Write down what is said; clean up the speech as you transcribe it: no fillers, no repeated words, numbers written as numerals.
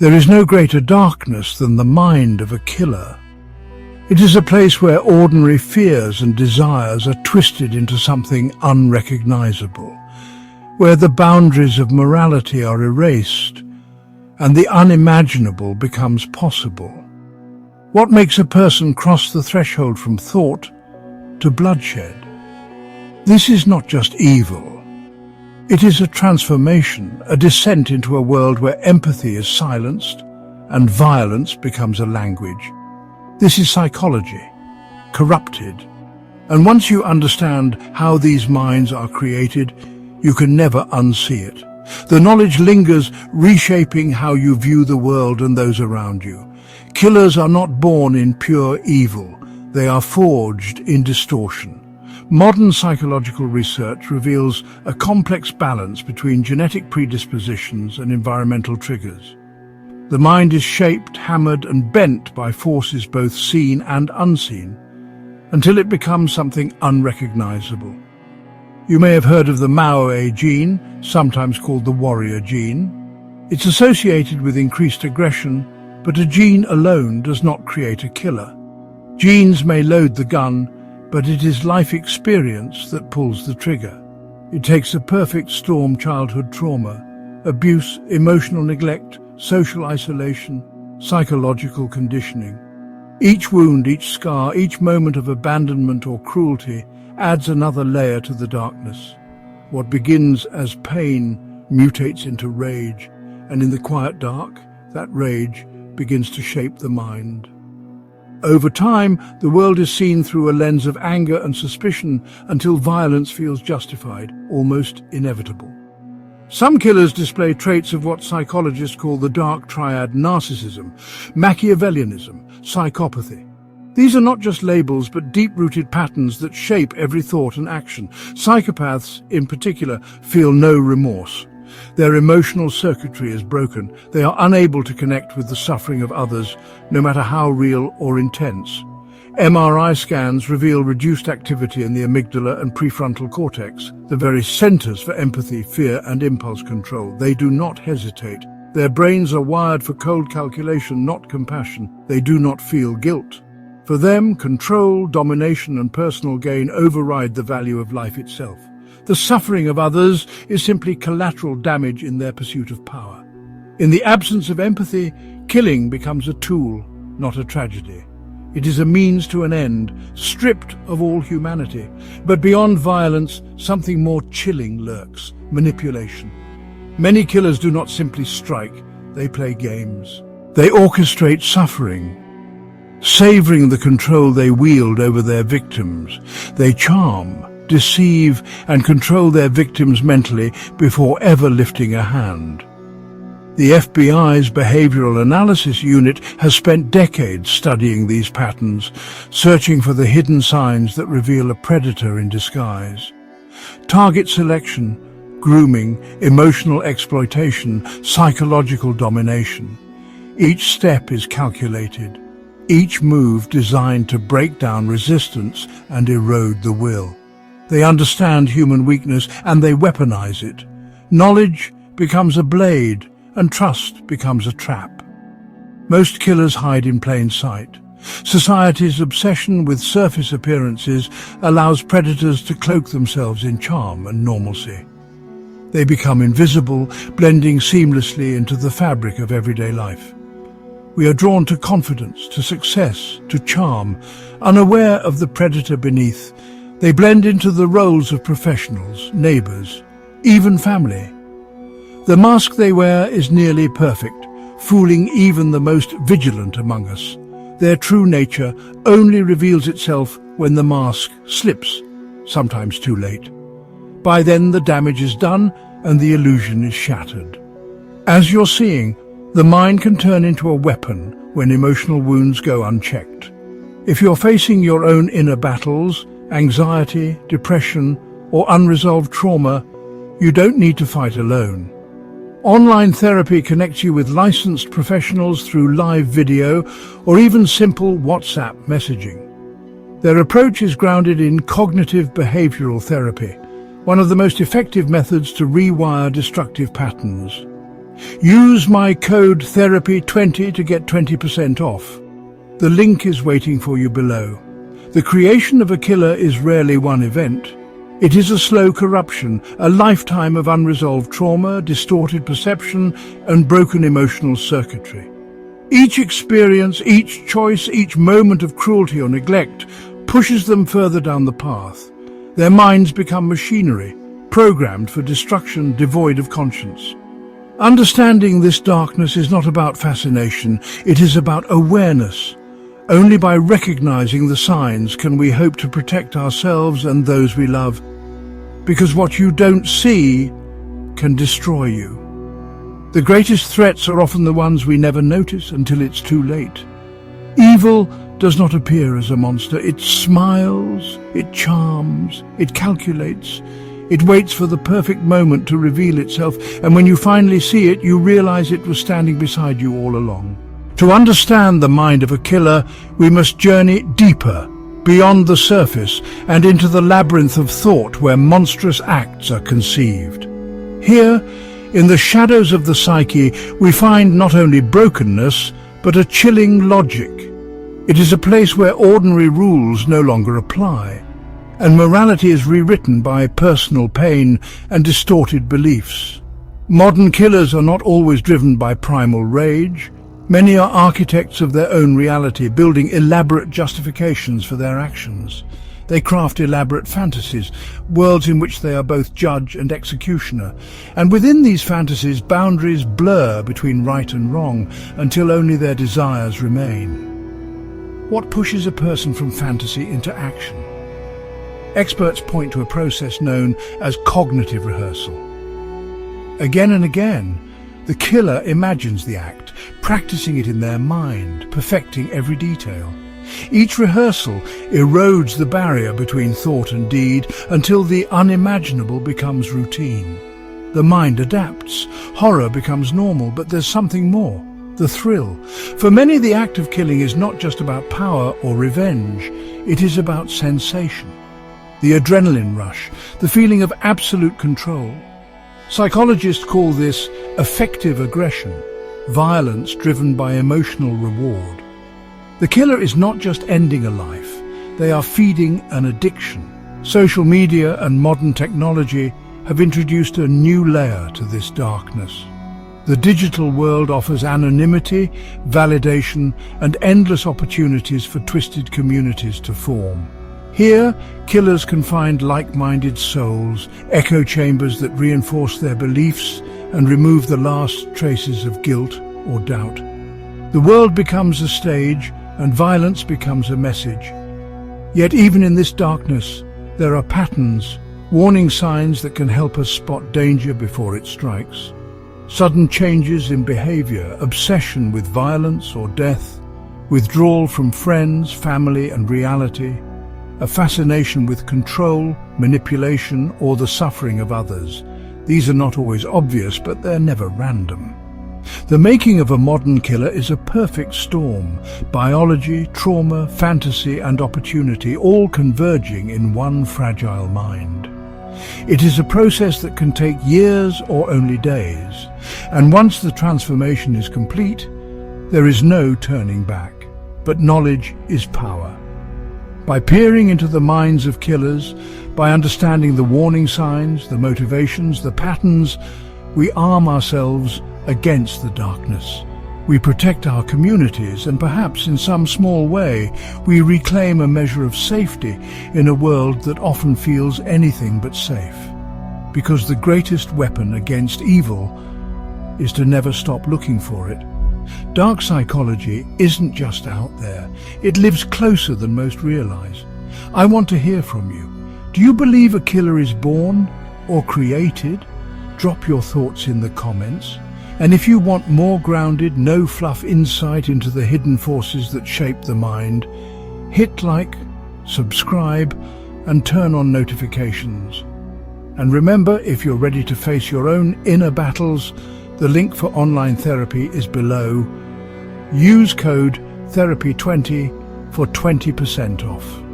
There is no greater darkness than the mind of a killer. It is a place where ordinary fears and desires are twisted into something unrecognizable, where the boundaries of morality are erased and the unimaginable becomes possible. What makes a person cross the threshold from thought to bloodshed? This is not just evil. It is a transformation, a descent into a world where empathy is silenced and violence becomes a language. This is psychology, corrupted. And once you understand how these minds are created, you can never unsee it. The knowledge lingers, reshaping how you view the world and those around you. Killers are not born in pure evil. They are forged in distortion. Modern psychological research reveals a complex balance between genetic predispositions and environmental triggers. The mind is shaped, hammered, and bent by forces both seen and unseen, until it becomes something unrecognizable. You may have heard of the Maoe gene, sometimes called the warrior gene. It's associated with increased aggression, but a gene alone does not create a killer. Genes may load the gun, but it is life experience that pulls the trigger. It takes a perfect storm: childhood trauma, abuse, emotional neglect, social isolation, psychological conditioning. Each wound, each scar, each moment of abandonment or cruelty adds another layer to the darkness. What begins as pain mutates into rage, and in the quiet dark, that rage begins to shape the mind. Over time, the world is seen through a lens of anger and suspicion until violence feels justified, almost inevitable. Some killers display traits of what psychologists call the Dark Triad: narcissism, Machiavellianism, psychopathy. These are not just labels, but deep-rooted patterns that shape every thought and action. Psychopaths, in particular, feel no remorse. Their emotional circuitry is broken. They are unable to connect with the suffering of others, no matter how real or intense. MRI scans reveal reduced activity in the amygdala and prefrontal cortex, the very centers for empathy, fear, and impulse control. They do not hesitate. Their brains are wired for cold calculation, not compassion. They do not feel guilt. For them, control, domination, and personal gain override the value of life itself. The suffering of others is simply collateral damage in their pursuit of power. In the absence of empathy, killing becomes a tool, not a tragedy. It is a means to an end, stripped of all humanity. But beyond violence, something more chilling lurks: manipulation. Many killers do not simply strike, they play games. They orchestrate suffering, savoring the control they wield over their victims. They charm, deceive, and control their victims mentally before ever lifting a hand. The FBI's Behavioral Analysis Unit has spent decades studying these patterns, searching for the hidden signs that reveal a predator in disguise. Target selection, grooming, emotional exploitation, psychological domination. Each step is calculated, each move designed to break down resistance and erode the will. They understand human weakness and they weaponize it. Knowledge becomes a blade, and trust becomes a trap. Most killers hide in plain sight. Society's obsession with surface appearances allows predators to cloak themselves in charm and normalcy. They become invisible, blending seamlessly into the fabric of everyday life. We are drawn to confidence, to success, to charm, unaware of the predator beneath. They blend into the roles of professionals, neighbors, even family. The mask they wear is nearly perfect, fooling even the most vigilant among us. Their true nature only reveals itself when the mask slips, sometimes too late. By then the damage is done and the illusion is shattered. As you're seeing, the mind can turn into a weapon when emotional wounds go unchecked. If you're facing your own inner battles, anxiety, depression, or unresolved trauma, you don't need to fight alone. Online therapy connects you with licensed professionals through live video or even simple WhatsApp messaging. Their approach is grounded in cognitive behavioral therapy, one of the most effective methods to rewire destructive patterns. Use my code therapy20 to get 20% off. The link is waiting for you below. The creation of a killer is rarely one event. It is a slow corruption, a lifetime of unresolved trauma, distorted perception, and broken emotional circuitry. Each experience, each choice, each moment of cruelty or neglect pushes them further down the path. Their minds become machinery, programmed for destruction, devoid of conscience. Understanding this darkness is not about fascination, it is about awareness. Only by recognizing the signs can we hope to protect ourselves and those we love. Because what you don't see can destroy you. The greatest threats are often the ones we never notice until it's too late. Evil does not appear as a monster. It smiles, it charms, it calculates. It waits for the perfect moment to reveal itself, and when you finally see it, you realize it was standing beside you all along. To understand the mind of a killer, we must journey deeper, beyond the surface, and into the labyrinth of thought where monstrous acts are conceived. Here, in the shadows of the psyche, we find not only brokenness, but a chilling logic. It is a place where ordinary rules no longer apply, and morality is rewritten by personal pain and distorted beliefs. Modern killers are not always driven by primal rage. Many are architects of their own reality, building elaborate justifications for their actions. They craft elaborate fantasies, worlds in which they are both judge and executioner. And within these fantasies, boundaries blur between right and wrong until only their desires remain. What pushes a person from fantasy into action? Experts point to a process known as cognitive rehearsal. Again and again, the killer imagines the act, practicing it in their mind, perfecting every detail. Each rehearsal erodes the barrier between thought and deed until the unimaginable becomes routine. The mind adapts. Horror becomes normal, but there's something more. The thrill. For many, the act of killing is not just about power or revenge. It is about sensation. The adrenaline rush, the feeling of absolute control. Psychologists call this affective aggression, violence driven by emotional reward. The killer is not just ending a life, they are feeding an addiction. Social media and modern technology have introduced a new layer to this darkness. The digital world offers anonymity, validation, and endless opportunities for twisted communities to form. Here, killers can find like-minded souls, echo chambers that reinforce their beliefs and remove the last traces of guilt or doubt. The world becomes a stage and violence becomes a message. Yet even in this darkness, there are patterns, warning signs that can help us spot danger before it strikes. Sudden changes in behavior, obsession with violence or death, withdrawal from friends, family and reality, a fascination with control, manipulation, or the suffering of others. These are not always obvious, but they're never random. The making of a modern killer is a perfect storm. Biology, trauma, fantasy, and opportunity all converging in one fragile mind. It is a process that can take years or only days, and once the transformation is complete, there is no turning back. But knowledge is power. By peering into the minds of killers, by understanding the warning signs, the motivations, the patterns, we arm ourselves against the darkness. We protect our communities and perhaps in some small way we reclaim a measure of safety in a world that often feels anything but safe. Because the greatest weapon against evil is to never stop looking for it. Dark psychology isn't just out there, it lives closer than most realize. I want to hear from you. Do you believe a killer is born or created? Drop your thoughts in the comments. And if you want more grounded, no-fluff insight into the hidden forces that shape the mind, hit like, subscribe, and turn on notifications. And remember, if you're ready to face your own inner battles, the link for online therapy is below. Use code therapy20 for 20% off.